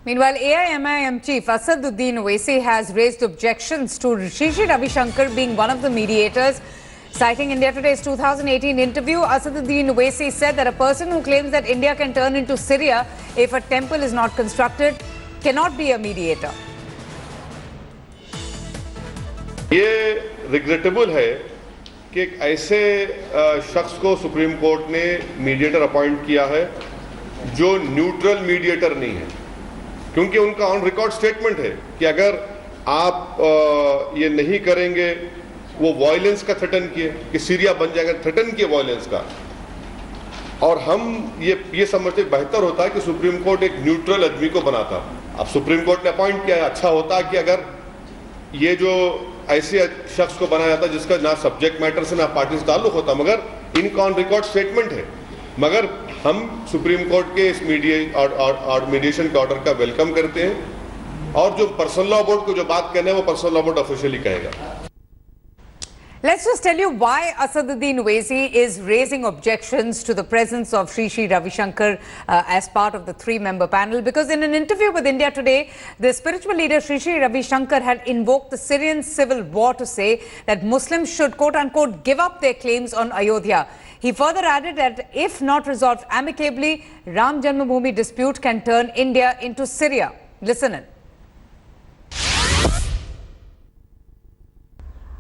Meanwhile, AIMIM chief Asaduddin Owaisi has raised objections to Sri Ravi Shankar being one of the mediators. Citing India Today's 2018 interview, Asaduddin Owaisi said that a person who claims that India can turn into Syria if a temple is not constructed cannot be a mediator. ये regrettable है कि एक ऐसे शख्स को supreme court ने mediator appoint किया है जो न्यूट्रल मीडिएटर नहीं है, क्योंकि उनका ऑन रिकॉर्ड स्टेटमेंट है कि अगर आप ये नहीं करेंगे, वो वायलेंस का थ्रेटन किए कि सीरिया बन जाएगा, थ्रेटन किए वायलेंस का। और हम ये समझते बेहतर होता है कि सुप्रीम कोर्ट एक न्यूट्रल आदमी को बनाता। अब सुप्रीम कोर्ट ने अपॉइंट किया है, अच्छा होता कि अगर ये जो ऐसे शख्स को बनाया जाता जिसका ना सब्जेक्ट मैटर से ना पार्टी से ताल्लुक होता, मगर इनका ऑन रिकॉर्ड स्टेटमेंट है। मगर हम सुप्रीम कोर्ट के इस मीडिएशन के ऑर्डर का वेलकम करते हैं, और जो पर्सनल लॉ बोर्ड को जो बात कहना है वो पर्सनल लॉ बोर्ड ऑफिशियली कहेगा। Let's just tell you why Asaduddin Owaisi is raising objections to the presence of Sri Ravi Shankar as part of the three-member panel. Because in an interview with India Today, the spiritual leader Sri Ravi Shankar had invoked the Syrian civil war to say that Muslims should quote-unquote give up their claims on Ayodhya. He further added that if not resolved amicably, Ram Janmabhoomi dispute can turn India into Syria. Listen in.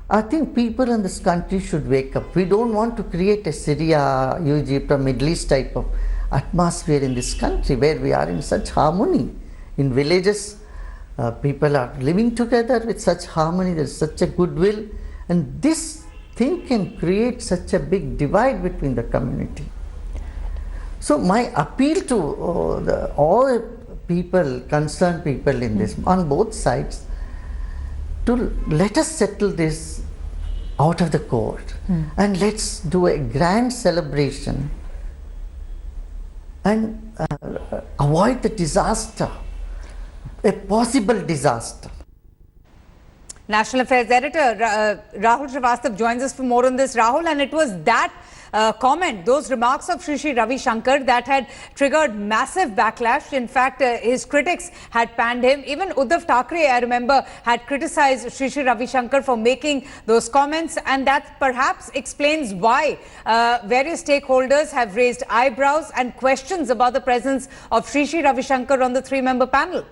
I think people in this country should wake up. We don't want to create a Syria, Egypt or Middle East type of atmosphere in this country where we are in such harmony. In villages, people are living together with such harmony, there's such a goodwill, and this thing can create such a big divide between the community. So my appeal to all people, concerned people in this, on both sides, to let us settle this out of the court and let's do a grand celebration and avoid the disaster, a possible disaster. National Affairs Editor Rahul Srivastava joins us for more on this. Rahul, and it was that comment, those remarks of Sri Ravi Shankar that had triggered massive backlash. In fact, his critics had panned him. Even Uddhav Thackeray, I remember, had criticized Sri Ravi Shankar for making those comments, and that perhaps explains why various stakeholders have raised eyebrows and questions about the presence of Sri Ravi Shankar on the three-member panel.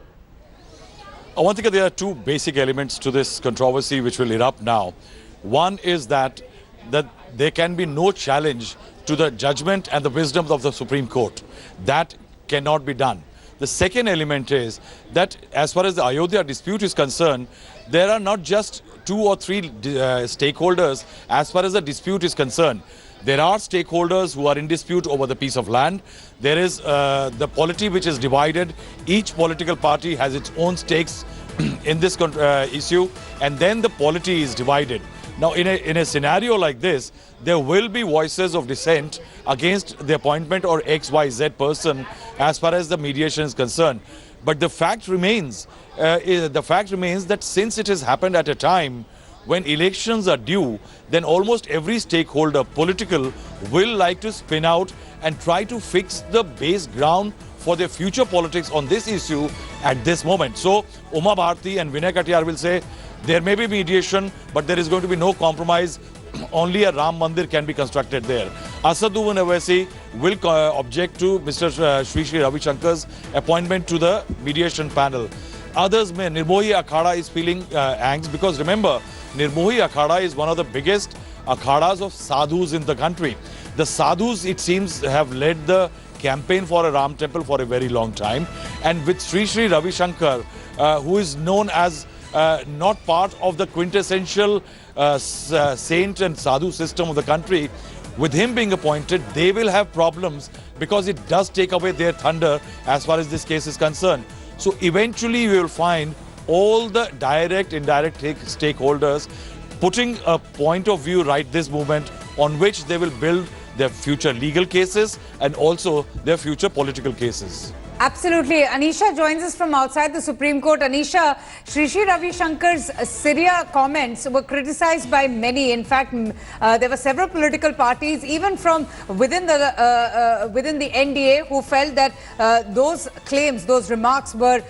Avantika, there are two basic elements to this controversy which will erupt now. One is that there can be no challenge to the judgment and the wisdom of the Supreme Court. That cannot be done. The second element is that as far as the Ayodhya dispute is concerned, there are not just 2 or 3 stakeholders as far as the dispute is concerned. There are stakeholders who are in dispute over the piece of land. There is the polity which is divided. Each political party has its own stakes in this issue, and then the polity is divided. Now, in a scenario like this, there will be voices of dissent against the appointment or XYZ person as far as the mediation is concerned. But the fact remains, that since it has happened at a time when elections are due, then almost every stakeholder, political, will like to spin out and try to fix the base ground for their future politics on this issue at this moment. So, Uma Bharti and Vinay Katiyar will say, there may be mediation, but there is going to be no compromise. Only a Ram Mandir can be constructed there. Asaduddin Owaisi will object to Mr. Sri Ravi Shankar's appointment to the mediation panel. Others may, Nirmohi Akhada is feeling angst, because remember, Nirmohi Akhada is one of the biggest akhadas of sadhus in the country. The sadhus, it seems, have led the campaign for a Ram temple for a very long time. And with Sri Ravi Shankar, who is known as not part of the quintessential saint and sadhu system of the country, with him being appointed, they will have problems because it does take away their thunder as far as this case is concerned. So eventually we will find all the direct, indirect stakeholders putting a point of view right this moment on which they will build their future legal cases and also their future political cases. Absolutely. Anisha joins us from outside the Supreme Court. Anisha, Shri Ravi Shankar's Syria comments were criticized by many. In fact, there were several political parties, even from within the NDA, who felt that those claims, those remarks were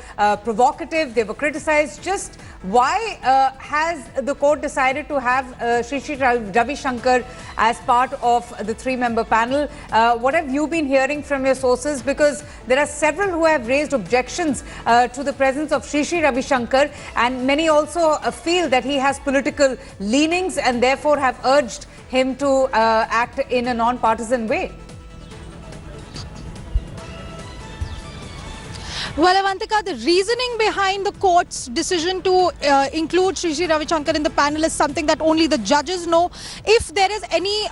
provocative. They were criticized. Just why has the court decided to have Shri Ravi Shankar as part of the three-member panel? What have you been hearing from your sources? Because there are several who have raised objections to the presence of Shri Ravi Shankar, and many also feel that he has political leanings and therefore have urged him to act in a non-partisan way. Well, Avantika, the reasoning behind the court's decision to include Shri Ravi Shankar in the panel is something that only the judges know. If there is any,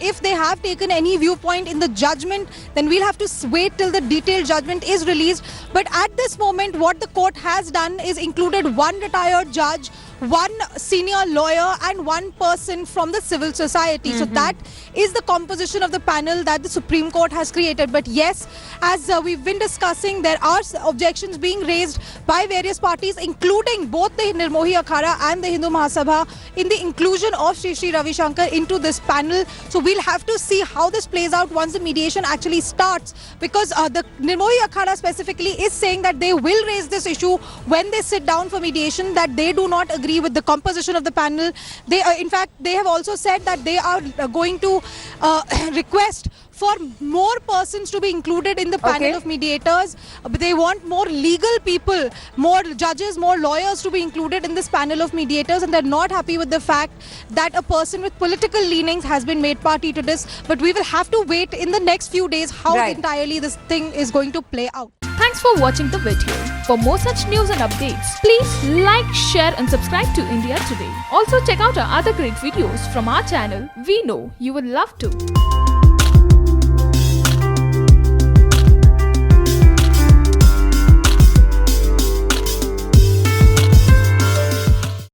if they have taken any viewpoint in the judgment, then we'll have to wait till the detailed judgment is released. But at this moment, what the court has done is included one retired judge, one senior lawyer and one person from the civil society. So that is the composition of the panel that the Supreme Court has created. But yes, as we've been discussing, there are objections being raised by various parties, including both the Nirmohi Akhada and the Hindu Mahasabha, in the inclusion of Shri Ravi Shankar into this panel. So we'll have to see how this plays out once the mediation actually starts, because the Nirmohi Akhada specifically is saying that they will raise this issue when they sit down for mediation, that they do not agree with the composition of the panel. They, in fact, they have also said that they are going to request for more persons to be included in the panel of mediators. They want more legal people, more judges, more lawyers to be included in this panel of mediators, and they're not happy with the fact that a person with political leanings has been made party to this. But we will have to wait in the next few days how entirely this thing is going to play out. Thanks for watching the video. For more such news and updates, please like, share and subscribe to India Today. Also check out our other great videos from our channel. We know you will love to.